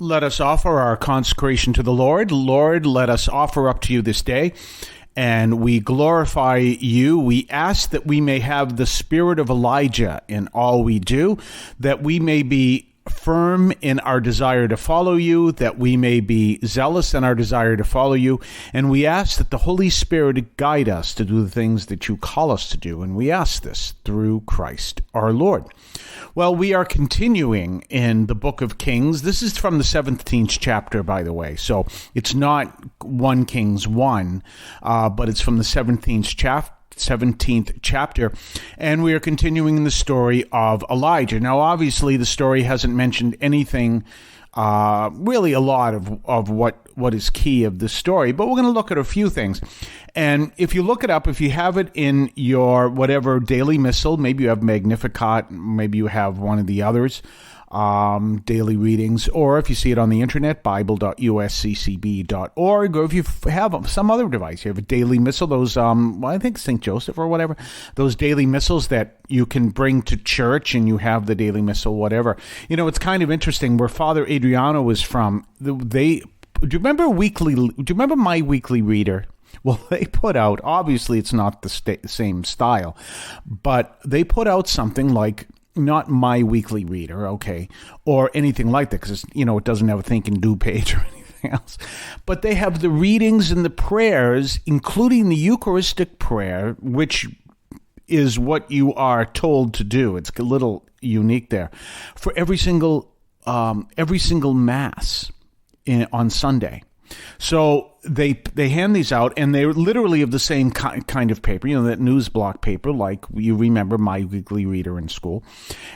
Let us offer our consecration to the Lord. Lord, let us offer up to you this day, and we glorify you. We ask that we may have the spirit of Elijah in all we do, that we may be firm in our desire to follow you, that we may be zealous in our desire to follow you, and we ask that the Holy Spirit guide us to do the things that you call us to do, and we ask this through Christ our Lord. Well, we are continuing in the book of Kings. This is from the 17th chapter, by the way, so it's not 1 Kings 1, but it's from the 17th chapter, and we are continuing the story of Elijah. Now, obviously, the story hasn't mentioned anything, really a lot of what is key of this story, but we're going to look at a few things. And if you look it up, if you have it in your whatever daily missal, maybe you have Magnificat, maybe you have one of the others, daily readings, or if you see it on the internet, bible.usccb.org, or if you have some other device, you have a daily missal, those, I think St. Joseph or whatever, those daily missals that you can bring to church and you have the daily missal, whatever. You know, it's kind of interesting where Father Adriano is from. Do you remember my weekly reader? Well, they put out, obviously it's not the same style, but they put out something like, not my weekly reader, okay, or anything like that, because, it doesn't have a think and do page or anything else. But they have the readings and the prayers, including the Eucharistic prayer, which is what you are told to do. It's a little unique there. For every single Mass on Sunday. So they hand these out, and they're literally of the same kind of paper, that news block paper, like you remember my weekly reader in school.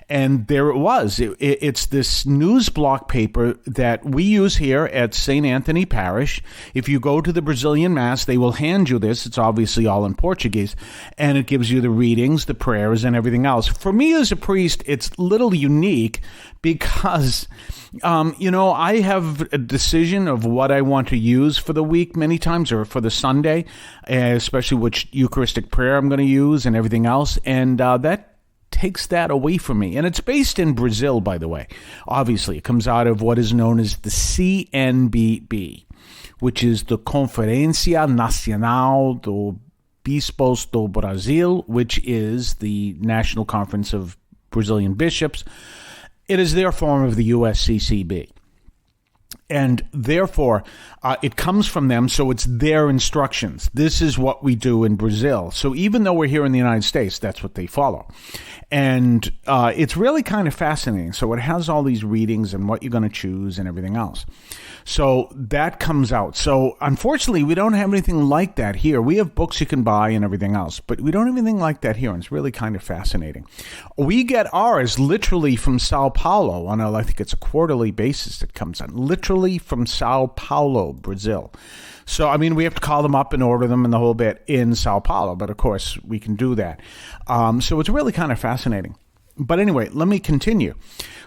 And there it was. It's this news block paper that we use here at St. Anthony Parish. If you go to the Brazilian Mass, they will hand you this. It's obviously all in Portuguese, and it gives you the readings, the prayers, and everything else. For me as a priest, it's a little unique because, I have a decision of what I want to use for the week many times, or for the Sunday, especially which Eucharistic prayer I'm going to use and everything else. And that takes that away from me. And it's based in Brazil, by the way. Obviously, it comes out of what is known as the CNBB, which is the Conferência Nacional do Bispos do Brasil, which is the National Conference of Brazilian Bishops. It is their form of the USCCB. And therefore, it comes from them, so it's their instructions. This is what we do in Brazil. So even though we're here in the United States, that's what they follow. And it's really kind of fascinating. So it has all these readings and what you're going to choose and everything else. So that comes out. So unfortunately, we don't have anything like that here. We have books you can buy and everything else, but we don't have anything like that here, and it's really kind of fascinating. We get ours literally from Sao Paulo on I think it's a quarterly basis that comes on, literally from Sao Paulo, Brazil. So, we have to call them up and order them and the whole bit in Sao Paulo, but of course we can do that. So it's really kind of fascinating. But anyway, let me continue.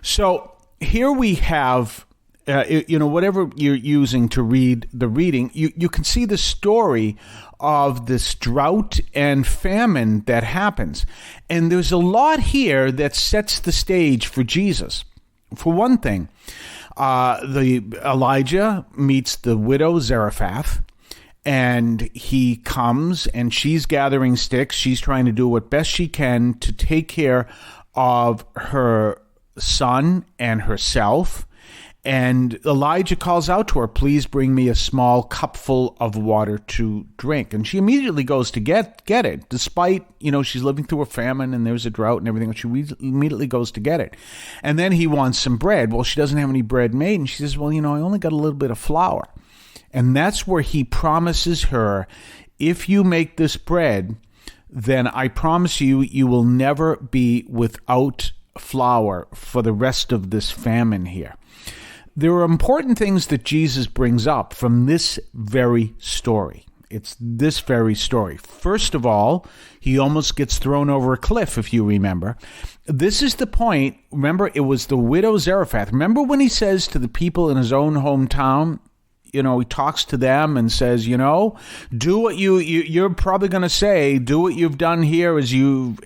So here we have, whatever you're using to read the reading, you can see the story of this drought and famine that happens. And there's a lot here that sets the stage for Jesus. For one thing, Elijah meets the widow Zarephath, and he comes, and she's gathering sticks. She's trying to do what best she can to take care of her son and herself. And Elijah calls out to her, "Please bring me a small cupful of water to drink." And she immediately goes to get it, despite, she's living through a famine and there's a drought and everything. She immediately goes to get it. And then he wants some bread. Well, she doesn't have any bread made. And she says, "Well, I only got a little bit of flour." And that's where he promises her, "If you make this bread, then I promise you, you will never be without flour for the rest of this famine here." There are important things that Jesus brings up from this very story. It's this very story. First of all, he almost gets thrown over a cliff, if you remember. This is the point. Remember, it was the widow Zarephath. Remember when he says to the people in his own hometown, he talks to them and says, do what you're probably going to say, do what you've done here as you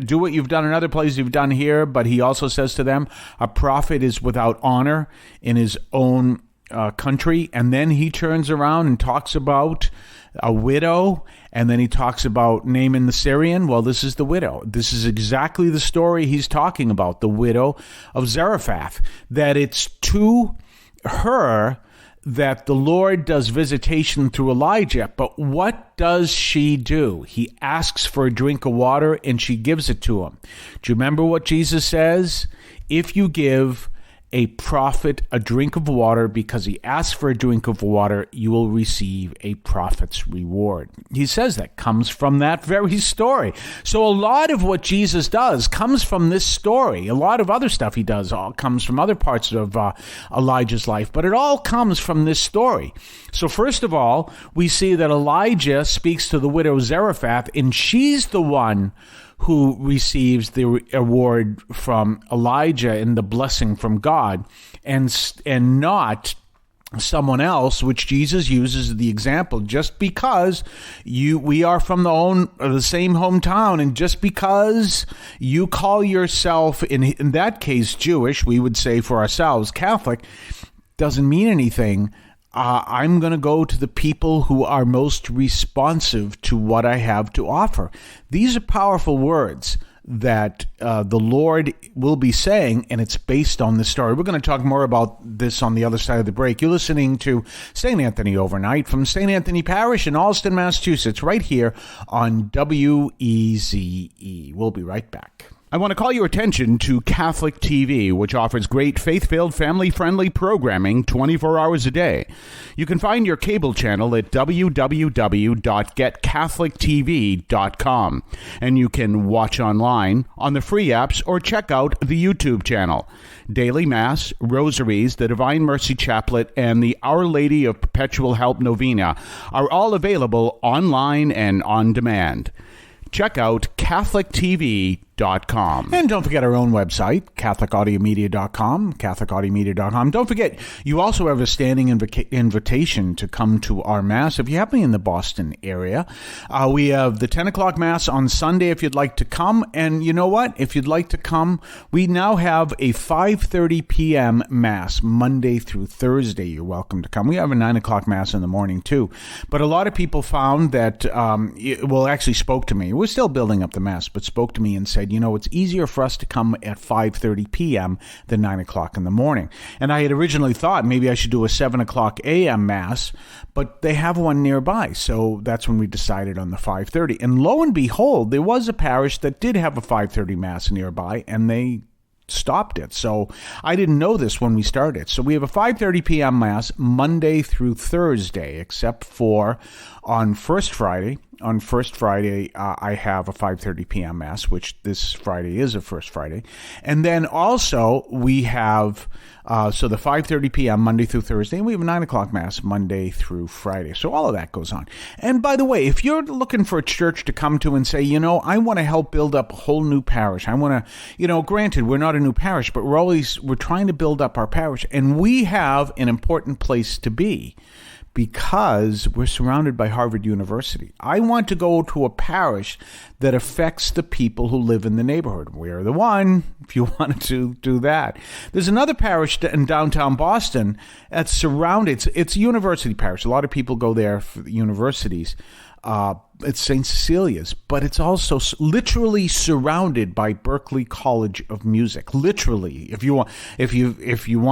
do what you've done in other places you've done here. But he also says to them, a prophet is without honor in his own country. And then he turns around and talks about a widow, and then he talks about Naaman the Syrian. Well, this is the widow. This is exactly the story he's talking about, the widow of Zarephath, that it's to her that the Lord does visitation through Elijah. But what does she do? He asks for a drink of water, and she gives it to him. Do you remember what Jesus says? If you give a prophet a drink of water because he asks for a drink of water, you will receive a prophet's reward. He says that comes from that very story. So a lot of what Jesus does comes from this story. A lot of other stuff he does all comes from other parts of Elijah's life, but it all comes from this story. So first of all, we see that Elijah speaks to the widow Zarephath, and she's the one who receives the award from Elijah and the blessing from God, and not someone else, which Jesus uses as the example. Just because we are from the same hometown, and just because you call yourself, in that case Jewish, we would say for ourselves Catholic, doesn't mean anything. I'm going to go to the people who are most responsive to what I have to offer. These are powerful words that the Lord will be saying, and it's based on this story. We're going to talk more about this on the other side of the break. You're listening to St. Anthony Overnight from St. Anthony Parish in Alston, Massachusetts, right here on WEZE. We'll be right back. I want to call your attention to Catholic TV, which offers great faith-filled, family-friendly programming 24 hours a day. You can find your cable channel at www.getcatholictv.com, and you can watch online on the free apps or check out the YouTube channel. Daily Mass, Rosaries, the Divine Mercy Chaplet, and the Our Lady of Perpetual Help Novena are all available online and on demand. Check out CatholicTV.com. And don't forget our own website, CatholicAudiomedia.com. Don't forget, you also have a standing invitation to come to our Mass. If you happen in the Boston area, we have the 10 o'clock Mass on Sunday if you'd like to come. And you know what? If you'd like to come, we now have a 5:30 p.m. Mass Monday through Thursday. You're welcome to come. We have a 9 o'clock Mass in the morning, too. But a lot of people found that, actually spoke to me. We're still building up the Mass, but spoke to me and said, it's easier for us to come at 5:30 p.m. than 9 o'clock in the morning. And I had originally thought maybe I should do a 7 o'clock a.m. Mass, but they have one nearby. So that's when we decided on the 5:30. And lo and behold, there was a parish that did have a 5:30 Mass nearby, and they stopped it. So I didn't know this when we started. So we have a 5:30 p.m. Mass Monday through Thursday, except for on First Friday. On First Friday, I have a 5:30 p.m. Mass, which this Friday is a First Friday. And then also we have, so the 5:30 p.m. Monday through Thursday, and we have a 9 o'clock Mass Monday through Friday. So all of that goes on. And by the way, if you're looking for a church to come to and say, I want to help build up a whole new parish. I want to, granted, we're not a new parish, but we're trying to build up our parish. And we have an important place to be, because we're surrounded by Harvard University. I want to go to a parish that affects the people who live in the neighborhood. We're the one, if you wanted to do that. There's another parish in downtown Boston that's surrounded. It's a university parish. A lot of people go there for the universities. It's St. Cecilia's, but it's also literally surrounded by Berklee College of Music. Literally, if you want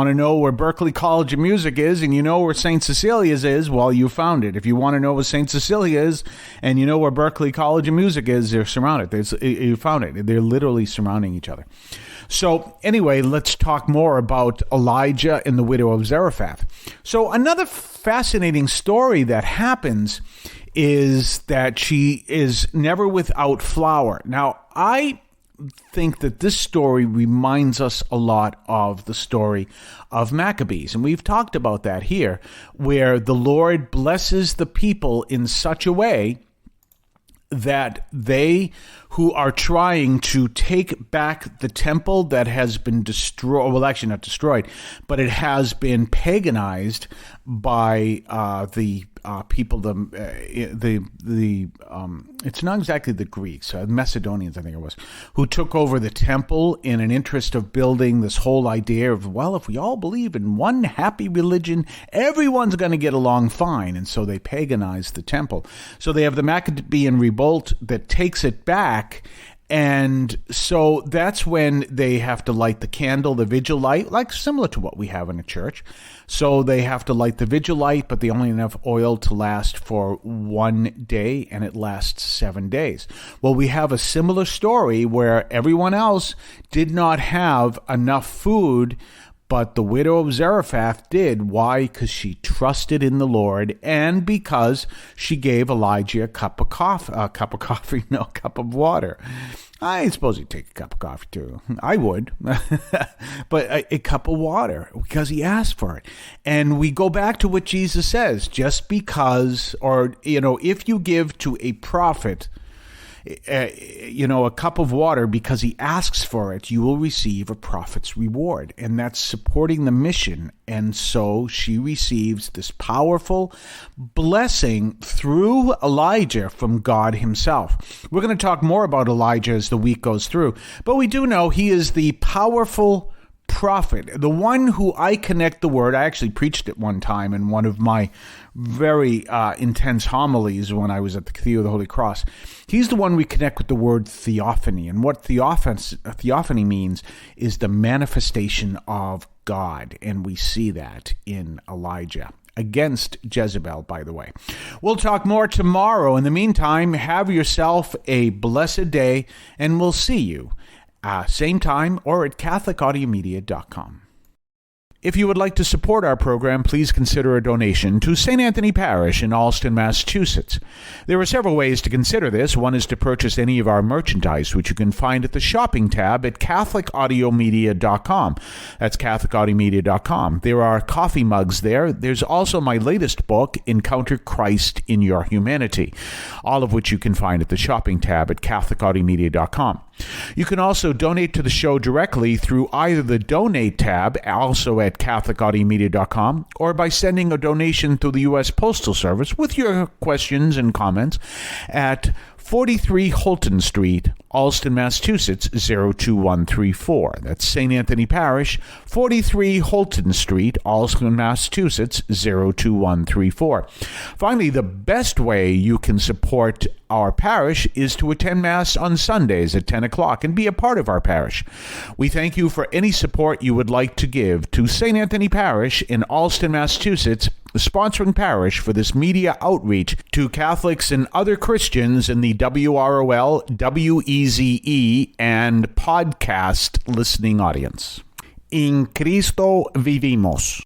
to know where Berklee College of Music is, and you know where St. Cecilia's is, well, you found it. If you want to know where St. Cecilia is, and you know where Berklee College of Music is, they're surrounded. You found it. They're literally surrounding each other. So anyway, let's talk more about Elijah and the widow of Zarephath. So another fascinating story that happens is that she is never without flour. Now, I think that this story reminds us a lot of the story of Maccabees. And we've talked about that here, where the Lord blesses the people in such a way that they who are trying to take back the temple that has been destroyed. Well, actually not destroyed, but it has been paganized by the people. It's not exactly the Greeks, Macedonians, I think it was, who took over the temple in an interest of building this whole idea of, well, if we all believe in one happy religion, everyone's going to get along fine. And so they paganized the temple. So they have the Maccabean revolt that takes it back. And so that's when they have to light the candle, the vigil light, like similar to what we have in a church. So they have to light the vigil light, but they only have enough oil to last for 1 day, and it lasts 7 days. Well, we have a similar story where everyone else did not have enough food, but the widow of Zarephath did. Why? Because she trusted in the Lord, and because she gave Elijah a cup of water. I suppose he'd take a cup of coffee too. I would. But a cup of water, because he asked for it. And we go back to what Jesus says, just because, or, if you give to a prophet, a cup of water because he asks for it, you will receive a prophet's reward. And that's supporting the mission. And so she receives this powerful blessing through Elijah from God himself. We're going to talk more about Elijah as the week goes through, but we do know he is the powerful prophet, the one who I connect the word. I actually preached it one time in one of my very intense homilies when I was at the Cathedral of the Holy Cross. He's the one we connect with the word theophany. And what theophany means is the manifestation of God. And we see that in Elijah. Against Jezebel, by the way. We'll talk more tomorrow. In the meantime, have yourself a blessed day, and we'll see you same time or at CatholicAudiomedia.com. If you would like to support our program, please consider a donation to St. Anthony Parish in Allston, Massachusetts. There are several ways to consider this. One is to purchase any of our merchandise, which you can find at the shopping tab at CatholicAudiomedia.com. That's CatholicAudiomedia.com. There are coffee mugs there. There's also my latest book, Encounter Christ in Your Humanity, all of which you can find at the shopping tab at CatholicAudiomedia.com. You can also donate to the show directly through either the Donate tab, also at CatholicAudiomedia.com, or by sending a donation through the U.S. Postal Service with your questions and comments at 43 Holton Street, Allston, Massachusetts, 02134. That's St. Anthony Parish, 43 Holton Street, Allston, Massachusetts, 02134. Finally, the best way you can support our parish is to attend Mass on Sundays at 10 o'clock and be a part of our parish. We thank you for any support you would like to give to St. Anthony Parish in Allston, Massachusetts, the sponsoring parish for this media outreach to Catholics and other Christians in the WROL, WEZE, and podcast listening audience. In Cristo vivimos.